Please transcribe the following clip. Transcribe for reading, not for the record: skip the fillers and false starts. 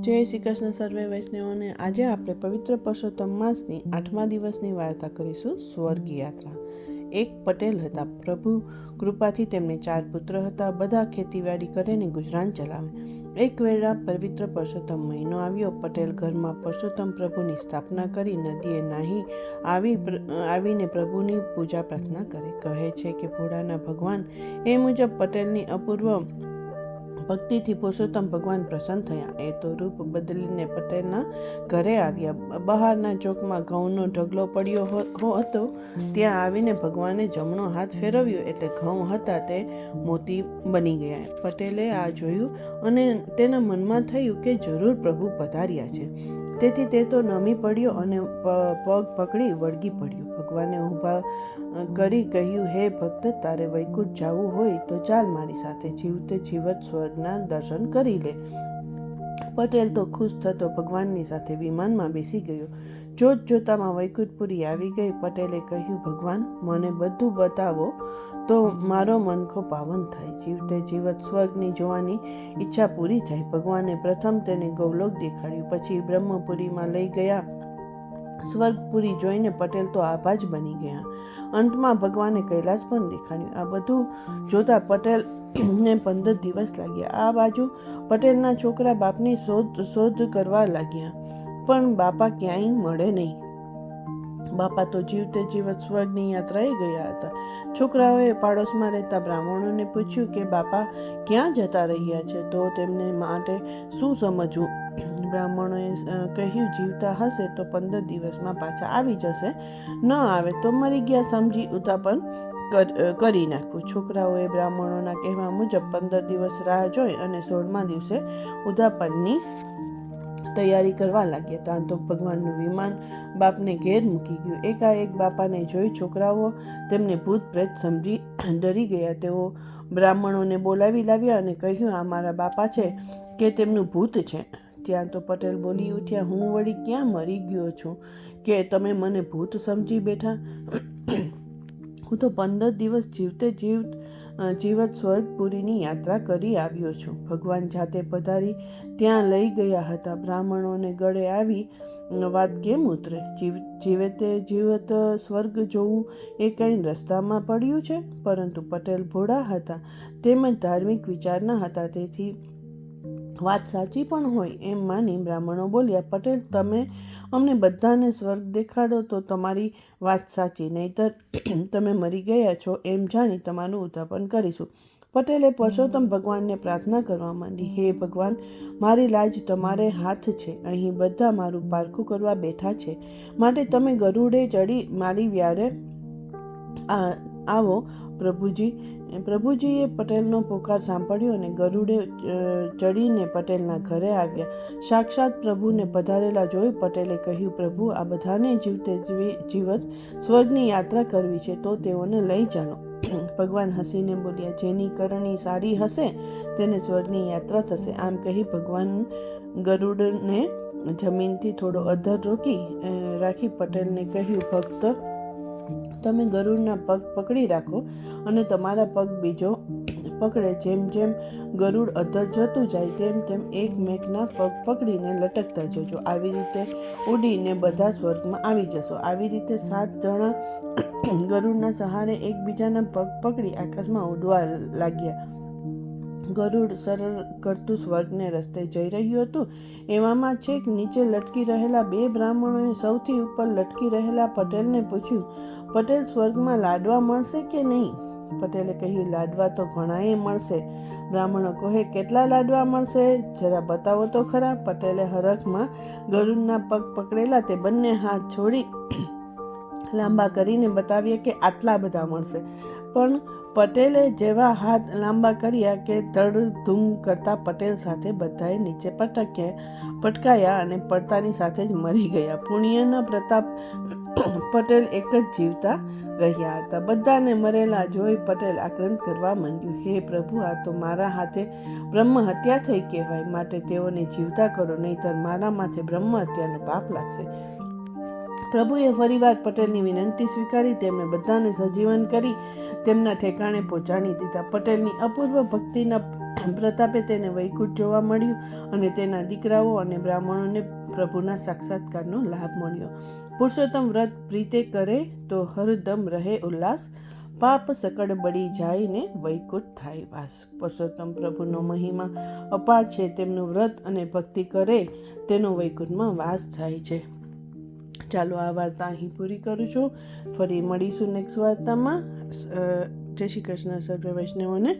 જય શ્રી કૃષ્ણ સર્વે વૈષ્ણવોને। આજે આપણે પવિત્ર પુરુષોત્તમ માસની 8મા દિવસની વાર્તા કરીશું। સ્વર્ગ યાત્રા। એક પટેલ હતા। પ્રભુ કૃપાથી તેમને 4 પુત્ર હતા। બધા ખેતીવાડી કરીને ગુજરાન ચલાવે। એક વેળા પવિત્ર પુરુષોત્તમ મહિનો આવ્યો। પટેલ ઘરમાં પુરુષોત્તમ પ્રભુની સ્થાપના કરી નદીએ નાહી આવીને પ્રભુની પૂજા પ્રાર્થના કરે। કહે છે કે ભોળાના ભગવાન એ મુજબ પટેલની અપૂર્વ ભક્તિથી પુરુષોત્તમ ભગવાન પ્રસન્ન થયા। એ તો રૂપ બદલીને પટેલના ઘરે આવ્યા। બહારના ચોકમાં ઘઉંનો ઢગલો પડ્યો હતો। ત્યાં આવીને ભગવાને જમણો હાથ ફેરવ્યો એટલે ઘઉં હતા તે મોતી બની ગયા। પટેલે આ જોયું અને તેના મનમાં થયું કે જરૂર પ્રભુ પધાર્યા છે। તેથી તે તો નમી પડ્યો અને પગ પકડી વળગી પડ્યો। ભગવાને ઊભા કરી કહ્યું, હે ભક્ત, તારે વૈકુંઠ જવું હોય તો ચાલ મારી સાથે, જીવતે જીવત સ્વર્ગના દર્શન કરી લે। પટેલ તો ખુશ થતો ભગવાનની સાથે વિમાનમાં બેસી ગયો। જોત જોતામાં વૈકુંઠપુરી આવી ગઈ। પટેલે કહ્યું, ભગવાન, મને બધું બતાવો તો મારો મનખો પાવન થાય, જીવતે જીવત સ્વર્ગની જોવાની ઈચ્છા પૂરી થાય। ભગવાને પ્રથમ તેને ગૌલોક દેખાડ્યું, પછી બ્રહ્મપુરીમાં લઈ ગયા। સ્વર્ગપુરી જોઈને પટેલ તો આભા જ બની ગયા। અંતમાં ભગવાને કૈલાસ પણ દેખાડ્યું। આ બધું જોતા પટેલને 15 દિવસ લાગ્યા। આ બાજુ પટેલના છોકરા બાપની શોધ કરવા લાગ્યા, પણ બાપા ક્યાંય મળે નહીં। બાપા તો જીવતે જીવત સ્વર્ગની યાત્રાએ ગયા હતા। છોકરાઓએ પાડોશમાં રહેતા બ્રાહ્મણોને પૂછ્યું કે બાપા ક્યાં જતા રહ્યા છે, તો તેમને માટે શું સમજવું? બ્રાહ્મણોએ કહ્યું, જીવતા હશે તો 15 દિવસમાં પાછા આવી જશે, ન આવે તો મરી ગયા સમજી ઉતાપન કરી નાખવું। છોકરાઓએ બ્રાહ્મણોના કહેવા મુજબ 15 દિવસ રાહ જોઈ અને 16મા દિવસે ઉદ્યાપનની તૈયારી કરવા લાગ્યા। ત્યાં તો ભગવાનનું વિમાન બાપને ઘેર મૂકી ગયું। એકાએક બાપાને જોઈ છોકરાઓ તેમને ભૂત પ્રેત સમજી ડરી ગયા। તેઓ બ્રાહ્મણોને બોલાવી લાવ્યા અને કહ્યું, આ મારા બાપા છે કે તેમનું ભૂત છે? ત્યાં તો પટેલ બોલી ઉઠ્યા, હું વળી ક્યાં મરી ગયો છું કે તમે મને ભૂત સમજી બેઠા? હું તો 15 દિવસ જીવતે જીવત સ્વર્ગપુરીની યાત્રા કરી આવ્યો છું। ભગવાન જાતે પધારી ત્યાં લઈ ગયા હતા। બ્રાહ્મણોને ગળે આવી વાત કેમ ઉતરે? જીવતે જીવત સ્વર્ગ જોવું એ કંઈ રસ્તામાં પડ્યું છે? પરંતુ પટેલ ભોળા હતા, તેમજ ધાર્મિક વિચારના હતા, તેથી વાત સાચી પણ હોય એમ માની બ્રાહ્મણો બોલ્યા, પટેલ, તમે અમને બધાને સ્વર્ગ દેખાડો તો તમારી વાત સાચી, નહીતર તમે મરી ગયા છો એમ જાણી તમારું ઉદ્યાપન કરીશું। પટેલે પુરુષોત્તમ ભગવાનને પ્રાર્થના કરવા માંડી, હે ભગવાન, મારી લાજ તમારે હાથ છે। અહીં બધા મારું પારખું કરવા બેઠા છે, માટે તમે ગરુડે ચડી મારી વ્યારે આવો પ્રભુજી। પ્રભુજીએ પટેલનો પોકાર સાંભળ્યો અને ગરુડે ચડીને પટેલના ઘરે આવ્યા। સાક્ષાત પ્રભુને પધારેલા જોઈ પટેલે કહ્યું, પ્રભુ, આ બધાને જીવતે જીવત સ્વર્ગની યાત્રા કરવી છે તો તેઓને લઈ ચાલો। ભગવાન હસીને બોલ્યા, જેની કરણી સારી હશે તેને સ્વર્ગની યાત્રા થશે। આમ કહી ભગવાન ગરુડને જમીનથી થોડો અધર રાખી પટેલને કહ્યું, ભક્ત, તમે ગરુડના પગ પકડી રાખો અને તમારા પગ બીજો પકડે। જેમ જેમ ગરુડ અધર જતું જાય તેમ તેમ એકમેકના પગ પકડીને લટકતા જજો। આવી રીતે ઉડીને બધા સ્વર્ગમાં આવી જશો। આવી રીતે 7 જણા ગરુડના સહારે એકબીજાના પગ પકડી આકાશમાં ઉડવા લાગ્યા। ગરુડ સરળ કરતું સ્વર્ગને રસ્તે જઈ રહ્યું હતું। એવામાં છેક નીચે લટકી રહેલા 2 બ્રાહ્મણોએ સૌથી ઉપર લટકી રહેલા પટેલને પૂછ્યું, પટેલ, સ્વર્ગમાં લાડવા મળશે કે નહીં? પટેલે કહ્યું, લાડવા તો ઘણાએ મળશે। બ્રાહ્મણો કહે, કેટલા લાડવા મળશે? જરા બતાવો તો ખરા। પટેલે હરખમાં ગરુડના પગ પકડેલા તે બંને હાથ છોડી લાંબા કરીને બતાવ્યા કે આટલા બધા મળશે। પણ પટેલે જેવા હાથ લાંબા કર્યા કે ધડધૂમ કરતા પટેલ સાથે બધાએ નીચે પટકાયા અને પડતાની સાથે જ મરી ગયા। પુણ્યના પ્રતાપ પટેલ એક જ જીવતા રહ્યા હતા। બધાને મરેલા જોઈ પટેલ આક્રંદ કરવા માંડ્યું, હે પ્રભુ, આ તો મારા હાથે બ્રહ્મ હત્યા થઈ કહેવાય, માટે તેઓને જીવતા કરો, નહીતર મારા માથે બ્રહ્મ હત્યાનો પાપ લાગશે। પ્રભુએ ફરીવાર પટેલની વિનંતી સ્વીકારી. તેમણે બધાને સજીવન કરી તેમના ઠેકાણે પહોંચાડી દીધા. પટેલની અપૂર્વ ભક્તિના પ્રતાપે તેને વૈકુંઠ જોવા મળ્યું અને તેના દીકરાઓ અને બ્રાહ્મણોને પ્રભુના સાક્ષાત્કારનો લાભ મળ્યો. પુરુષોત્તમ વ્રત પ્રીતે કરે તો હરદમ રહે ઉલ્લાસ, પાપ સકળ બળી જાય ને વૈકુંઠ થાય વાસ. પુરુષોત્તમ પ્રભુનો મહિમા અપાર છે. તેમનું વ્રત અને ભક્તિ કરે તેનો વૈકુંઠમાં વાસ થાય છે. ચાલો આ વાર્તા અહીં પૂરી કરું છું. ફરી મળીશું નેક્સ્ટ વાર્તામાં. જય શ્રી કૃષ્ણ સર્વે વૈષ્ણવોને.